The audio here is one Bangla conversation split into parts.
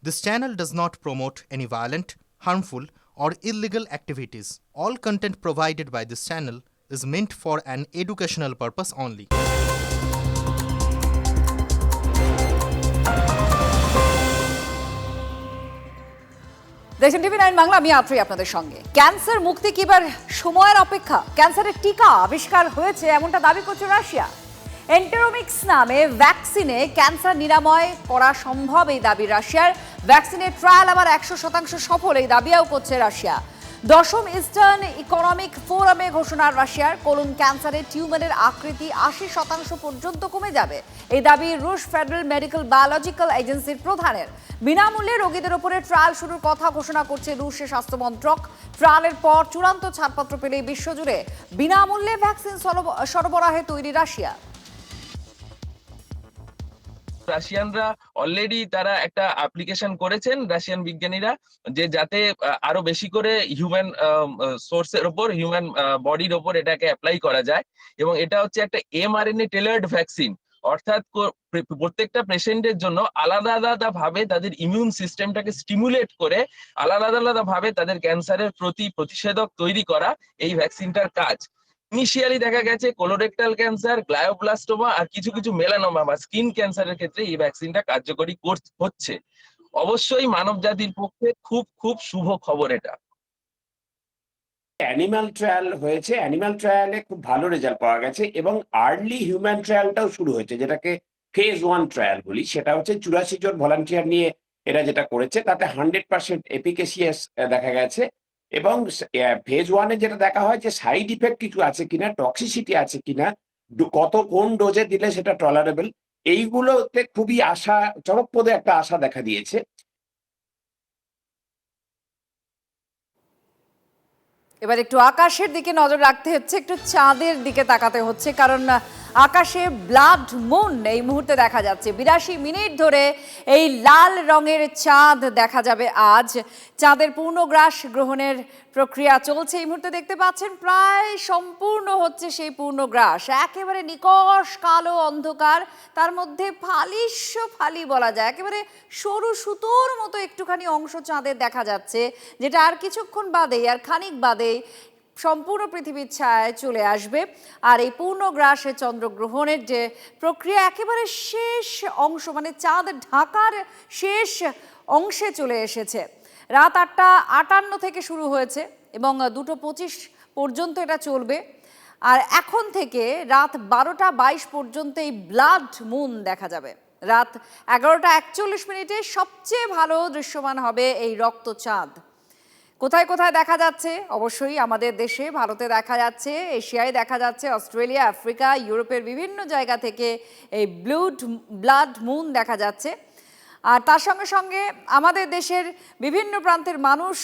This channel does not promote any violent, harmful, or illegal activities. All content provided by this channel is meant for an educational purpose only. দেখছেন টিভি9 বাংলা, আমি আত্রি আপনাদের সঙ্গে। ক্যান্সার মুক্তি কি এবার সময়ের অপেক্ষা? ক্যান্সারের টিকা আবিষ্কার হয়েছে এমনটা দাবি করছে রাশিয়া। এন্টেরোমিক্স নামে ভ্যাকসিনে ক্যান্সার নিরাময় করা সম্ভব এই দাবি রাশিয়ার। ভ্যাকসিনের ট্রায়াল আবার 100% সফল এই দাবিও করছে রাশিয়া। দশম ইস্টার্ন ইকোনমিক ফোরামে ঘোষণা রাশিয়ার, কোলন ক্যান্সারের টিউমারের আকৃতি 80% পর্যন্ত কমে যাবে এই দাবি রুশ ফেডারেল মেডিকেল বায়োলজিক্যাল এজেন্সির প্রধানের। বিনামূল্যে রোগীদের উপরে ট্রায়াল শুরুর কথা ঘোষণা করছে রুশের স্বাস্থ্য মন্ত্রক। ট্রায়ালের পর চূড়ান্ত ছাড়পত্র পেলে বিশ্বজুড়ে বিনামূল্যে ভ্যাকসিন সরবরাহে তৈরি রাশিয়া। রাশিয়ানরা অলরেডি তারা একটা অ্যাপ্লিকেশন করেছেন, রাশিয়ান বিজ্ঞানীরা, যে যাতে আরো বেশি করে হিউম্যান সোর্সের উপর, হিউম্যান বডির উপর এটাকে অ্যাপ্লাই করা যায়। এবং এটা হচ্ছে একটা mRNA টেলার্ড ভ্যাকসিন, অর্থাৎ প্রত্যেকটা পেশেন্টের জন্য আলাদা আলাদা ভাবে তাদের ইমিউন সিস্টেমটাকে স্টিমুলেট করে আলাদা আলাদা ভাবে তাদের ক্যান্সারের প্রতি প্রতিষেধক তৈরি করা এই ভ্যাকসিনটার কাজ। ইনিশিয়ালি দেখা গেছে কোলোরেক্টাল ক্যান্সার, গ্লায়োব্লাস্টোমা আর কিছু কিছু মেলানোমা বা স্কিন ক্যান্সারের ক্ষেত্রে এই ভ্যাকসিনটা কার্যকরী হচ্ছে। অবশ্যই মানব জাতির পক্ষে খুব খুব শুভ খবর এটা। অ্যানিমাল ট্রায়াল হয়েছে, অ্যানিমাল ট্রায়ালে খুব ভালো রেজাল্ট পাওয়া গেছে এবং আর্লি হিউম্যান ট্রায়ালটাও শুরু হয়েছে, যেটাকে ফেজ 1 ট্রায়াল বলি। সেটা হচ্ছে 84 জন ভলান্টিয়ার নিয়ে এরা যেটা করেছে, তাতে 100% এফিকেসিয়াস দেখা গেছে। এবং ফেজ 1-এ যেটা দেখা হয় যে সাইড ইফেক্ট কিছু আছে কিনা, টক্সিসিটি আছে কিনা, কোন ডোজে দিলে সেটা টলারেবল, এইগুলোতে খুবই আশা, চমকপ্রদ একটা আশা দেখা দিয়েছে। এবার একটু আকাশের দিকে নজর রাখতে হচ্ছে, একটু চাঁদের দিকে তাকাতে হচ্ছে, কারণ আকাশে ব্লাড মুন এই মুহূর্তে দেখা যাচ্ছে। 82 মিনিট ধরে এই লাল রঙের চাঁদ দেখা যাবে আজ। চাঁদের পূর্ণগ্রাস গ্রহণের প্রক্রিয়া চলছে এই মুহূর্তে, দেখতে পাচ্ছেন প্রায় সম্পূর্ণ হচ্ছে সেই পূর্ণগ্রাস। একেবারে নিকষ কালো অন্ধকার, তার মধ্যে ফালি বলা যায়, একেবারে সরু সুতোর মতো একটুখানি অংশ চাঁদের দেখা যাচ্ছে, যেটা আর কিছুক্ষণ বাদেই, আর খানিক বাদেই সম্পূর্ণ পৃথিবীর ছায়ায় চলে আসবে। আর এই পূর্ণগ্রাসে চন্দ্রগ্রহণের যে প্রক্রিয়া একেবারে শেষ অংশ, মানে চাঁদ ঢাকার শেষ অংশে চলে এসেছে। রাত 8:58 থেকে শুরু হয়েছে এবং 2:25 পর্যন্ত এটা চলবে। আর এখন থেকে রাত 12:22 পর্যন্ত এই ব্লাড মুন দেখা যাবে। রাত 11:41 মিনিটে সবচেয়ে ভালো দৃশ্যমান হবে এই রক্তচাঁদ। কোথায় কোথায় দেখা যাচ্ছে? অবশ্যই আমাদের দেশে, ভারতে দেখা যাচ্ছে, এশিয়ায় দেখা যাচ্ছে, অস্ট্রেলিয়া, আফ্রিকা, ইউরোপের বিভিন্ন জায়গা থেকে এই ব্লাড মুন দেখা যাচ্ছে। আর তার সঙ্গে সঙ্গে আমাদের দেশের বিভিন্ন প্রান্তের মানুষ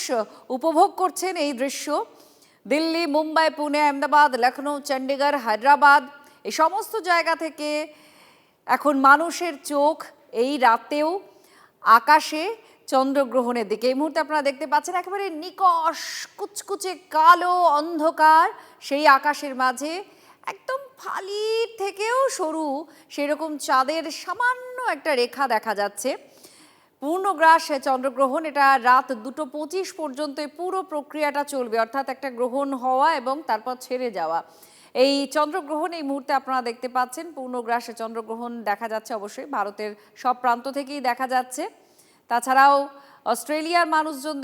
উপভোগ করছেন এই দৃশ্য। দিল্লি, মুম্বাই, পুনে, আহমেদাবাদ, লখনৌ, চণ্ডীগড়, হায়দ্রাবাদ, এই সমস্ত জায়গা থেকে এখন মানুষের চোখ এই রাতেও আকাশে চন্দ্রগ্রহণের দিকে। এই মুহূর্তে আপনারা দেখতে পাচ্ছেন একেবারে নিকষ কুচকুচে কালো অন্ধকার, সেই আকাশের মাঝে একদম ফালির থেকেও সরু সেরকম চাঁদের সামান্য একটা রেখা দেখা যাচ্ছে। পূর্ণগ্রাস চন্দ্রগ্রহণ, এটা রাত 2:25 পর্যন্ত পুরো প্রক্রিয়াটা চলবে, অর্থাৎ একটা গ্রহণ হওয়া এবং তারপর ছেড়ে যাওয়া। এই চন্দ্রগ্রহণ এই মুহূর্তে আপনারা দেখতে পাচ্ছেন, পূর্ণগ্রাসে চন্দ্রগ্রহণ দেখা যাচ্ছে। অবশ্যই ভারতের সব প্রান্ত থেকেই দেখা যাচ্ছে। তাছাড়াও অস্ট্রেলিয়ার মানুষজন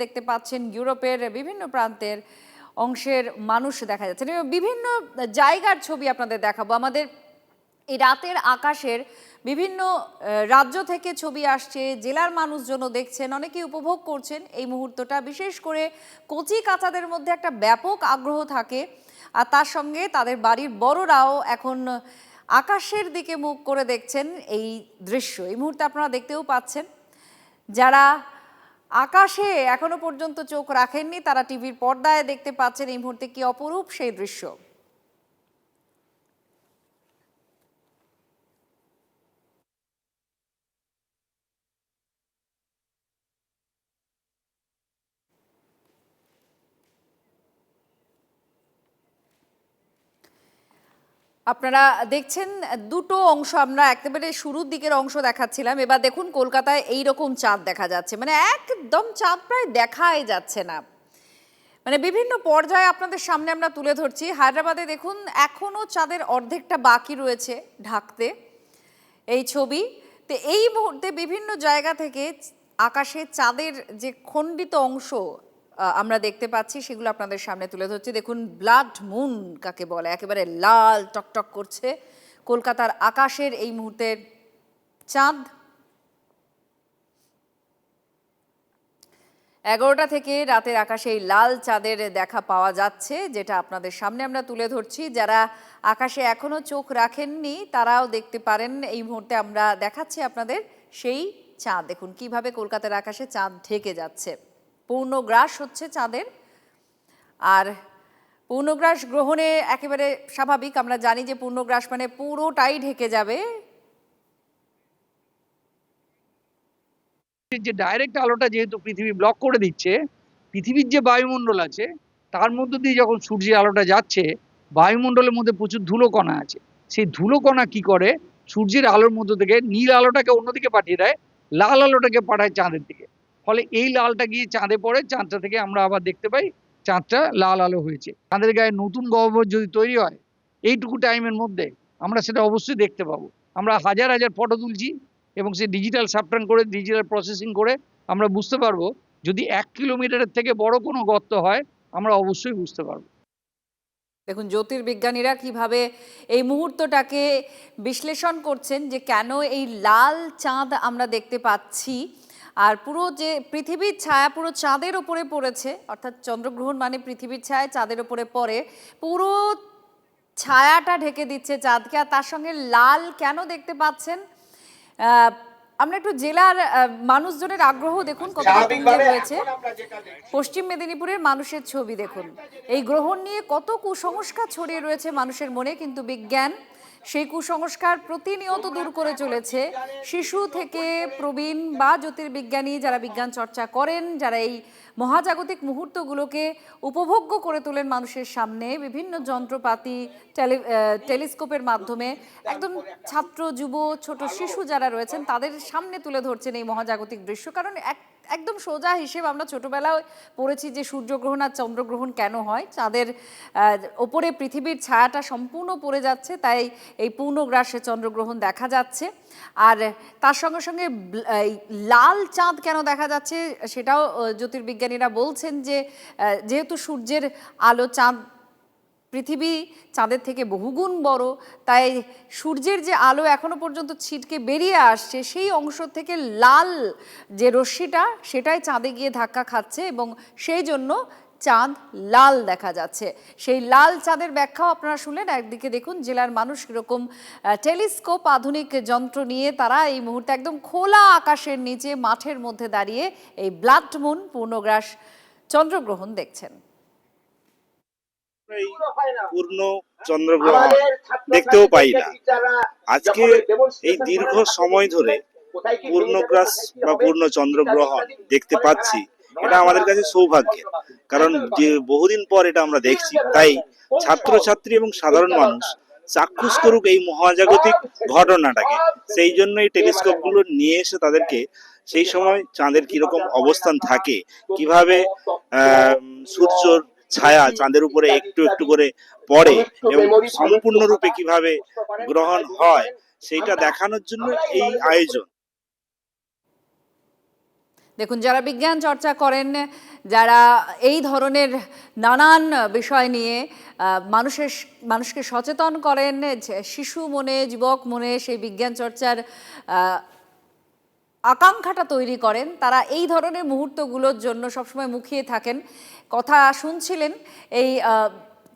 দেখতে পাচ্ছেন, ইউরোপের বিভিন্ন প্রান্তের অংশের মানুষ দেখা যাচ্ছে। বিভিন্ন জায়গার ছবি আপনাদের দেখাবো। আমাদের এই রাতের আকাশের বিভিন্ন রাজ্য থেকে ছবি আসছে, জেলার মানুষজনও দেখছেন, অনেকেই উপভোগ করছেন এই মুহূর্তটা। বিশেষ করে কচি কাচাদের মধ্যে একটা ব্যাপক আগ্রহ থাকে, আর তার সঙ্গে তাদের বাড়ির বড়রাও এখন আকাশের দিকে মুখ করে দেখছেন এই দৃশ্য। এই মুহূর্তে আপনারা দেখতেও পাচ্ছেন, যারা আকাশে এখনো পর্যন্ত চোখ রাখেননি তারা টিভির পর্দায় দেখতে পাচ্ছেন এই মুহূর্তে কি অপরূপ সেই দৃশ্য। আপনারা দেখছেন দুটো অংশ, আমরা একেবারে শুরুর দিকের অংশ দেখাচ্ছিলাম, এবার দেখুন কলকাতায় এই রকম চাঁদ দেখা যাচ্ছে, মানে একদম চাঁদ প্রায় দেখাই যাচ্ছে না, মানে বিভিন্ন পর্যায়ে আপনাদের সামনে আমরা তুলে ধরছি। হায়দ্রাবাদে দেখুন এখনো চাঁদের অর্ধেকটা বাকি রয়েছে ঢাকতে এই ছবি। তো এই মুহূর্তে বিভিন্ন জায়গা থেকে আকাশে চাঁদের যে খণ্ডিত অংশ আমরা দেখতে পাচ্ছি সেগুলো আপনাদের সামনে তুলে ধরছি। দেখুন ব্লাড মুন কাকে বলে, একেবারে লাল টকটক করছে কলকাতার আকাশের এই মুহূর্তের চাঁদ। 11টা থেকে রাতের আকাশে এই লাল চাঁদের দেখা পাওয়া যাচ্ছে, যেটা আপনাদের সামনে আমরা তুলে ধরছি। যারা আকাশে এখনো চোখ রাখেননি তারাও দেখতে পারেন। এই মুহূর্তে আমরা দেখাচ্ছি আপনাদের সেই চাঁদ। দেখুন কিভাবে কলকাতার আকাশে চাঁদ ঢেকে যাচ্ছে, পূর্ণগ্রাস হচ্ছে চাঁদের। আর পূর্ণগ্রাস গ্রহণে একেবারে স্বাভাবিক, আমরা জানি যে পূর্ণগ্রাস মানে পুরোটাই ঢেকে যাবে। যে ডাইরেক্ট আলোটা যেহেতু পৃথিবী ব্লক করে দিচ্ছে, পৃথিবীর যে বায়ুমণ্ডল আছে তার মধ্য দিয়ে যখন সূর্যের আলোটা যাচ্ছে, বায়ুমণ্ডলের মধ্যে প্রচুর ধুলোকণা আছে। সেই ধুলোকণা কি করে, সূর্যের আলোর মধ্য থেকে নীল আলোটাকে অন্যদিকে পাঠিয়ে দেয়, লাল আলোটাকে পাঠায় চাঁদের দিকে। ফলে এই লালটা গিয়ে চাঁদে পড়ে, চাঁদটা থেকে আমরা আবার দেখতে পাই চাঁদটা লাল আলো হয়েছে। চাঁদের গায়ে নতুন গহ্বর যদি তৈরি হয় এইটুকু টাইমের মধ্যে, আমরা সেটা অবশ্যই দেখতে পাবো। আমরা হাজার হাজার ফটো তুলছি এবং সে ডিজিটাল সাবট্রান করে, ডিজিটাল প্রসেসিং করে আমরা বুঝতে পারবো। যদি 1 কিলোমিটারের থেকে বড় কোনো গর্ত হয় আমরা অবশ্যই বুঝতে পারবো। দেখুন জ্যোতির্বিজ্ঞানীরা কিভাবে এই মুহূর্তটাকে বিশ্লেষণ করছেন যে কেন এই লাল চাঁদ আমরা দেখতে পাচ্ছি। আর পুরো যে পৃথিবীর ছায়া পুরো চাঁদের ওপরে পড়েছে, অর্থাৎ চন্দ্রগ্রহণ মানে পৃথিবীর ছায়া চাঁদের ওপরে পড়ে, পুরো ছায়াটা ঢেকে দিচ্ছে চাঁদকে। আর তার সঙ্গে লাল কেন দেখতে পাচ্ছেন, আমরা একটু জেলার মানুষজনের আগ্রহ দেখুন কতটা তুঙ্গে রয়েছে। পশ্চিম মেদিনীপুরের মানুষের ছবি দেখুন, এই গ্রহণ নিয়ে কত কুসংস্কার ছড়িয়ে রয়েছে মানুষের মনে, কিন্তু বিজ্ঞান সেই কুসংস্কার প্রতিনিয়ত দূর করে চলেছে। শিশু থেকে প্রবীণ বা জ্যোতির্বিজ্ঞানী যারা বিজ্ঞান চর্চা করেন, যারা এই মহাজাগতিক মুহূর্তগুলোকে উপভোগ্য করে তোলেন মানুষের সামনে বিভিন্ন যন্ত্রপাতি, টেলিস্কোপের মাধ্যমে, একদম ছাত্র যুব ছোট শিশু যারা রয়েছেন তাদের সামনে তুলে ধরছেন এই মহাজাগতিক দৃশ্য। কারণ একদম সোজা হিসেব আমরা ছোটবেলায় পড়েছি যে সূর্যগ্রহণ আর চন্দ্রগ্রহণ কেন হয়, চাঁদের ওপরে পৃথিবীর ছায়াটা সম্পূর্ণ পড়ে যাচ্ছে, তাই এই পূর্ণগ্রাসে চন্দ্রগ্রহণ দেখা যাচ্ছে। আর তার সঙ্গে সঙ্গে লাল চাঁদ কেন দেখা যাচ্ছে সেটাও জ্যোতির্বিজ্ঞানীরা বলছেন যে যেহেতু সূর্যের আলো, চাঁদ পৃথিবী চাঁদের থেকে বহুগুণ বড়, তাই সূর্যের যে আলো এখনো পর্যন্ত ছিটকে বেরিয়ে আসছে সেই অংশ থেকে লাল যে রশ্মিটা সেটাই চাঁদে গিয়ে ধাক্কা খাচ্ছে এবং সেই জন্য চাঁদ লাল দেখা যাচ্ছে। সেই লাল চাঁদের ব্যাখ্যাও আপনারা শুনলেন। একদিকে দেখুন জেলার মানুষ কীরকম টেলিস্কোপ আধুনিক যন্ত্র নিয়ে তারা এই মুহূর্তে একদম খোলা আকাশের নিচে মাঠের মধ্যে দাঁড়িয়ে এই ব্লাড মুন পূর্ণগ্রাস চন্দ্রগ্রহণ দেখছেন। পূর্ণ চন্দ্রগ্রহণ দেখতেও পাই না। আজকে এই দীর্ঘ সময় ধরে পূর্ণগ্রাস বা পূর্ণ চন্দ্রগ্রহণ দেখতে পাচ্ছি, এটা আমাদের কাছে সৌভাগ্যের। কারণ যে বহুদিন পর এটা আমরা দেখছি, তাই ছাত্রছাত্রী এবং সাধারণ মানুষ চাক্ষুষ করুক এই মহাজাগতিক ঘটনাটাকে। সেই জন্য এই টেলিস্কোপ গুলো নিয়ে এসে তাদেরকে সেই সময় চাঁদের কিরকম অবস্থান থাকে, কিভাবে সূর্যর ছায়া চাঁদের উপরে একটু একটু করে পড়ে এবং সম্পূর্ণরূপে কিভাবে গ্রহণ হয় সেইটা দেখানোর জন্য এই আয়োজন। দেখুন যারা বিজ্ঞান চর্চা করেন, যারা এই ধরনের নানান বিষয় নিয়ে মানুষকে সচেতন করেন, শিশু মনে যুবক মনে সেই বিজ্ঞান চর্চার আকাঙ্ক্ষাটা তৈরি করেন, তারা এই ধরনের মুহূর্তগুলোর জন্য সবসময় মুখিয়ে থাকেন। কথা শুনছিলেন এই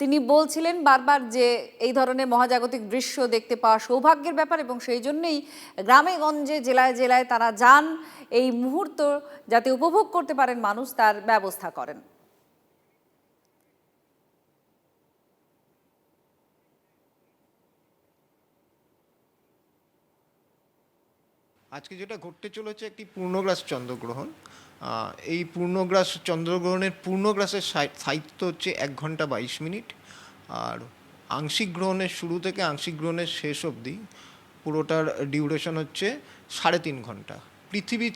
তিনি বলছিলেন বারবার যে এই ধরনের মহাজাগতিক দৃশ্য দেখতে পাওয়া সৌভাগ্যের ব্যাপার এবং সেই জন্যই গ্রামে গঞ্জে জেলায় জেলায় তারা যান, এই মুহূর্ত যাতে উপভোগ করতে পারেন মানুষ তার ব্যবস্থা করেন। আজকে যেটা ঘটতে চলেছে একটি পূর্ণগ্রাস চন্দ্রগ্রহণ। এই পূর্ণগ্রাস চন্দ্রগ্রহণের পূর্ণগ্রাসের স্থায়িত্ব হচ্ছে 1 ঘন্টা 22 মিনিট। আর আংশিক গ্রহণের শুরু থেকে আংশিক গ্রহণের শেষ অবধি পুরোটার ডিউরেশন হচ্ছে 3.5 ঘন্টা। পৃথিবীর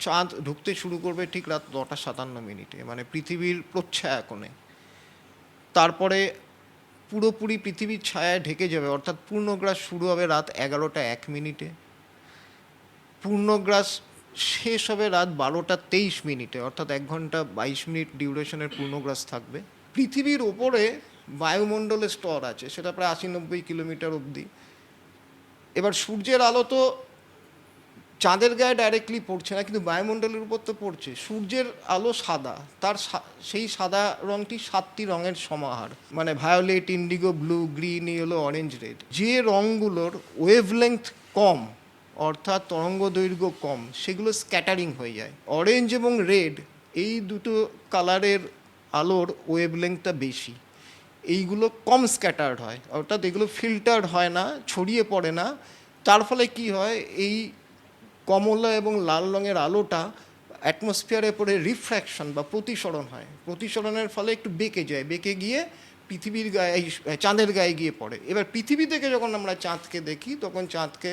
চাঁদ ঢুকতে শুরু করবে ঠিক রাত 9:57 মানে পৃথিবীর প্রচ্ছায়া কোণে। তারপরে পুরোপুরি পৃথিবীর ছায়ায় ঢেকে যাবে, অর্থাৎ পূর্ণগ্রাস শুরু হবে রাত 11:01। পূর্ণগ্রাস শেষ হবে রাত 12:23, অর্থাৎ 1 ঘন্টা 22 মিনিট ডিউরেশনের পূর্ণগ্রাস থাকবে। পৃথিবীর ওপরে বায়ুমণ্ডলের স্তর আছে, সেটা প্রায় 80-90 কিলোমিটার অবধি। এবার সূর্যের আলো তো চাঁদের গায়ে ডাইরেক্টলি পড়ছে না, কিন্তু বায়ুমণ্ডলের উপর তো পড়ছে। সূর্যের আলো সাদা, তার সেই সাদা রঙটি 7টি রঙের সমাহার, মানে violet, indigo, blue, green, yellow, orange, red. যে রঙগুলোর ওয়েভলেংথ কম, অর্থাৎ তরঙ্গ দৈর্ঘ্য কম, সেগুলো স্ক্যাটারিং হয়ে যায়। অরেঞ্জ এবং রেড এই দুটো কালারের আলোর ওয়েভলেংথটা বেশি, এইগুলো কম স্ক্যাটার্ড হয়, অর্থাৎ এগুলো ফিল্টার্ড হয় না, ছড়িয়ে পড়ে না। তার ফলে কি হয়, এই কমলা এবং লাল রঙের আলোটা অ্যাটমসফিয়ারে পড়ে রিফ্র্যাকশন বা প্রতিসরণ হয়। প্রতিসরণের ফলে একটু বেঁকে যায়, বেঁকে গিয়ে পৃথিবীর গায়ে, চাঁদের গায়ে গিয়ে পড়ে। এবার পৃথিবী থেকে যখন আমরা চাঁদকে দেখি, তখন চাঁদকে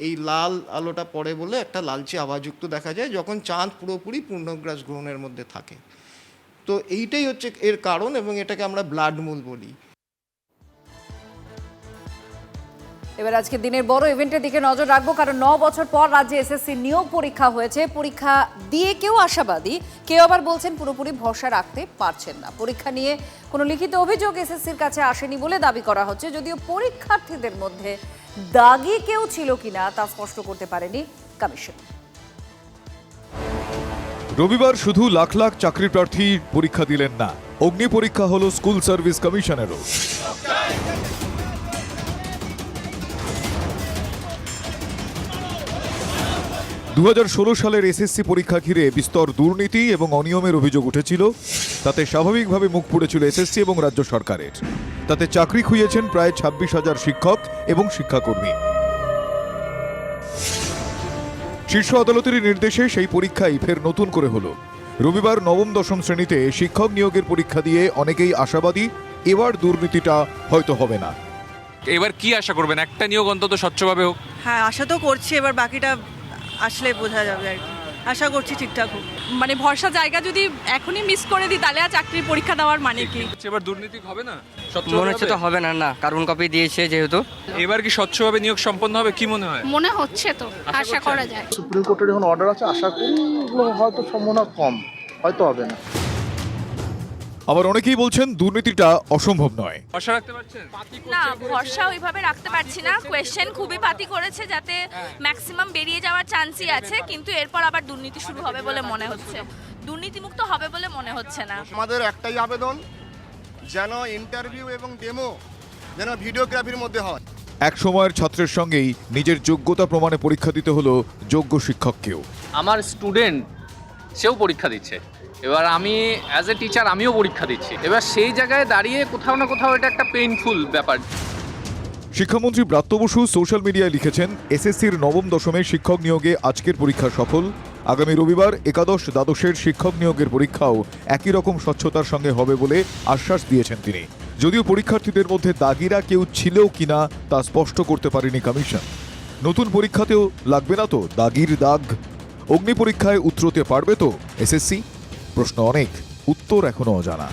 এই লাল আলোটা পড়ে বলে একটা লালচে আভাযুক্ত দেখা যায়, যখন চাঁদ পুরোপুরি পূর্ণগ্রাস গ্রহণের মধ্যে থাকে। তো এইটাই হচ্ছে এর কারণ, এবং এটাকে আমরা ব্লাড মুন বলি। এবার আজকে দিনের বড় ইভেন্টের দিকে নজর রাখবো, কারণ 9 বছর পর রাজ্যে এসএসসি নিয়োগ পরীক্ষা হয়েছে। পরীক্ষা দিয়ে কেউ আশাবাদী, কেউ আবার বলছেন পুরোপুরি ভরসা রাখতে পারছেন না। পরীক্ষা নিয়ে কোনো লিখিত অভিযোগ এসএসসির কাছে আসেনি বলে দাবি করা হচ্ছে, যদিও পরীক্ষার্থীদের মধ্যে দাগি কেউ ছিল কিনা তা স্পষ্ট করতে পারেনি কমিশন। রবিবার শুধু লাখ লাখ চাকরি প্রার্থী পরীক্ষা দিলেন না, অগ্নি পরীক্ষা হলো স্কুল সার্ভিস কমিশনেরও। 2016 সালের এসএসসি পরীক্ষা ঘিরে বিস্তর দুর্নীতি এবং অনিয়মের অভিযোগ উঠেছিল। তাতে স্বাভাবিকভাবে মুখ পুড়েছিল এসএসসি এবং রাজ্য সরকারের। তাতে চাকরি খুইয়েছেন প্রায় 26,000 শিক্ষক এবং শিক্ষাকর্মী। শীর্ষ আদালতের নির্দেশে সেই পরীক্ষাই ফের নতুন করে হলো। রবিবার নবম-দশম শ্রেণীতে শিক্ষক নিয়োগের পরীক্ষা দিয়ে অনেকেই আশাবাদী, এবার দুর্নীতিটা হয়তো হবে না। এবার কি আশা করবেন? একটা নিয়োগ অন্তত স্বচ্ছভাবে হোক। হ্যাঁ, আশা তো করছি, এবার বাকিটা আসলে বোঝা যাবে আর কি। আশা করছি ঠিকঠাক হোক। মানে ভরসা জায়গা যদি এখনই মিস করে দিই, তাহলে আর চাকরির পরীক্ষা দেওয়ার মানে কি? এবার দুর্নীতি হবে না? মনে হচ্ছে তো হবে না, না কার্বন কপি দিয়েছে যেহেতু। এবার কি স্বচ্ছভাবে নিয়োগ সম্পন্ন হবে, কি মনে হয়? মনে হচ্ছে তো, আশা করা যায়। সুপ্রিম কোর্টের যখন অর্ডার আছে, আশা করি এগুলো হয়তো সম্ভাবনা কম, হয়তো হবে না। আবার অনেকেই বলছেন দুর্নীতিটা অসম্ভব নয়। ভরসা রাখতে পারছেন? না, ভরসা ওইভাবে রাখতে পারছি না। কোয়েশ্চেন খুবই পাতি করেছে, যাতে ম্যাক্সিমাম বেরিয়ে যাওয়ার চান্সই আছে, কিন্তু এরপর আবার দুর্নীতি শুরু হবে বলে মনে হচ্ছে। দুর্নীতিমুক্ত হবে বলে মনে হচ্ছে না। আমাদের একটাই আবেদন, যেন ইন্টারভিউ এবং ডেমো যেন ভিডিওগ্রাফির মধ্যে হয়। এক সময়ের ছাত্রের সঙ্গেই নিজের যোগ্যতা প্রমাণে পরীক্ষা দিতে হলো যোগ্য শিক্ষককেও। আমার স্টুডেন্ট সেও পরীক্ষা দিচ্ছে, এবার আমি অ্যাজ এ টিচার আমিও পরীক্ষা দিচ্ছি। এবার সেই জায়গায় দাঁড়িয়ে কোথাও না কোথাও এটা একটা পেইনফুল ব্যাপার। শিক্ষামন্ত্রী ব্রাত্য বসু সোশ্যাল মিডিয়ায় লিখেছেন, এসএসসির নবম-দশমের শিক্ষক নিয়োগে আজকের পরীক্ষা সফল। আগামী রবিবার একাদশ দ্বাদশের শিক্ষক নিয়োগের পরীক্ষাও একই রকম স্বচ্ছতার সঙ্গে হবে বলে আশ্বাস দিয়েছেন তিনি। যদিও পরীক্ষার্থীদের মধ্যে দাগিরা কেউ ছিলও কিনা তা স্পষ্ট করতে পারেনি কমিশন। নতুন পরীক্ষাতেও লাগবে না তো দাগির দাগ? অগ্নি পরীক্ষায় উতরোতে পারবে তো এসএসসি? প্রশ্ন অনেক, উত্তর এখনো অজানা।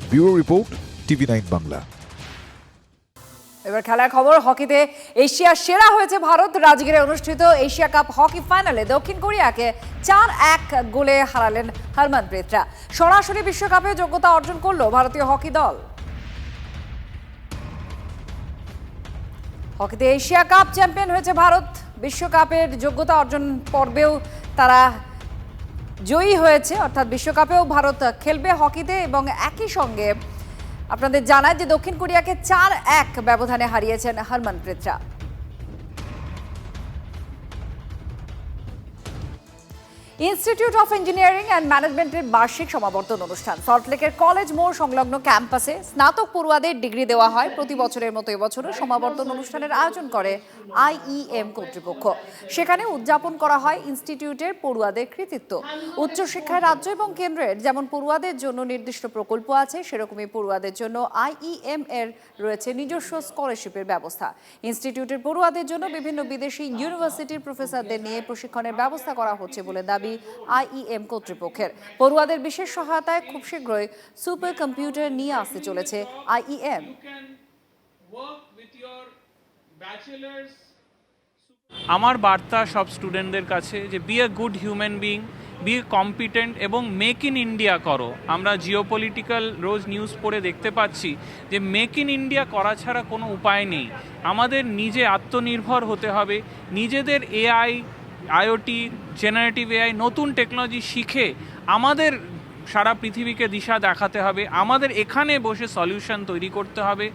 Bureau report, TV9 Bangla. এবার খেলার খবর। হকিতে এশিয়ার সেরা হয়েছে ভারত। রাজগিরে অনুষ্ঠিত এশিয়া কাপ হকি ফাইনালে দক্ষিণ কোরিয়াকে 4-1 গোলে হারালেন হরমনপ্রীতরা। সরাসরি বিশ্বকাপে যোগ্যতা অর্জন করল ভারতীয় হকি দল। হকিতে এশিয়া কাপ চ্যাম্পিয়ন হয়েছে ভারত। বিশ্বকাপের যোগ্যতা অর্জন পর্বেও তারা জয়ী হয়েছে, অর্থাৎ বিশ্বকাপেও ভারত খেলবে হকিতে। এবং একই সঙ্গে আপনাদের জানায় যে দক্ষিণ কোরিয়াকে 4-1 ব্যবধানে হারিয়েছেন হরমনপ্রীতরা। ইনস্টিটিউট অফ ইঞ্জিনিয়ারিং অ্যান্ড ম্যানেজমেন্টের বার্ষিক সমাবর্তন অনুষ্ঠান সল্টলেকের কলেজ মোড় সংলগ্ন ক্যাম্পাসে স্নাতক পড়ুয়াদের ডিগ্রি দেওয়া হয়। প্রতি বছরের মতো এবছরও সমাবর্তন অনুষ্ঠানের আয়োজন করে IEM কর্তৃপক্ষ। সেখানে উদযাপন করা হয় ইনস্টিটিউটের পড়ুয়াদের কৃতিত্ব। উচ্চশিক্ষায় রাজ্য এবং কেন্দ্রের যেমন পড়ুয়াদের জন্য নির্দিষ্ট প্রকল্প আছে, সেরকমই পড়ুয়াদের জন্য IEM এর রয়েছে নিজস্ব স্কলারশিপের ব্যবস্থা। ইনস্টিটিউটের পড়ুয়াদের জন্য বিভিন্ন বিদেশি ইউনিভার্সিটির প্রফেসরদের নিয়ে প্রশিক্ষণের ব্যবস্থা করা হচ্ছে বলে দাবি IEM কর্তৃপক্ষের। পড়ুয়াদের বিশেষ সহায়তায় খুব শীঘ্রই সুপার কম্পিউটার নিয়ে আসতে চলেছে IEM। আমার বার্তা সব স্টুডেন্টদের কাছে যে be a good human being, be competent এবং মেক ইন ইন্ডিয়া করো। আমরা জিওপলিটিক্যাল রোজ নিউজ পড়ে দেখতে পাচ্ছি যে মেক ইন ইন্ডিয়া করা ছাড়া কোনো উপায় নেই। আমাদের নিজে আত্মনির্ভর হতে হবে, নিজেদের AI, IoT, জেনারেটিভ AI নতুন টেকনোলজি শিখে আমাদের সারা পৃথিবীকে দিশা দেখাতে হবে, আমাদের এখানে বসে সলিউশন তৈরি করতে হবে।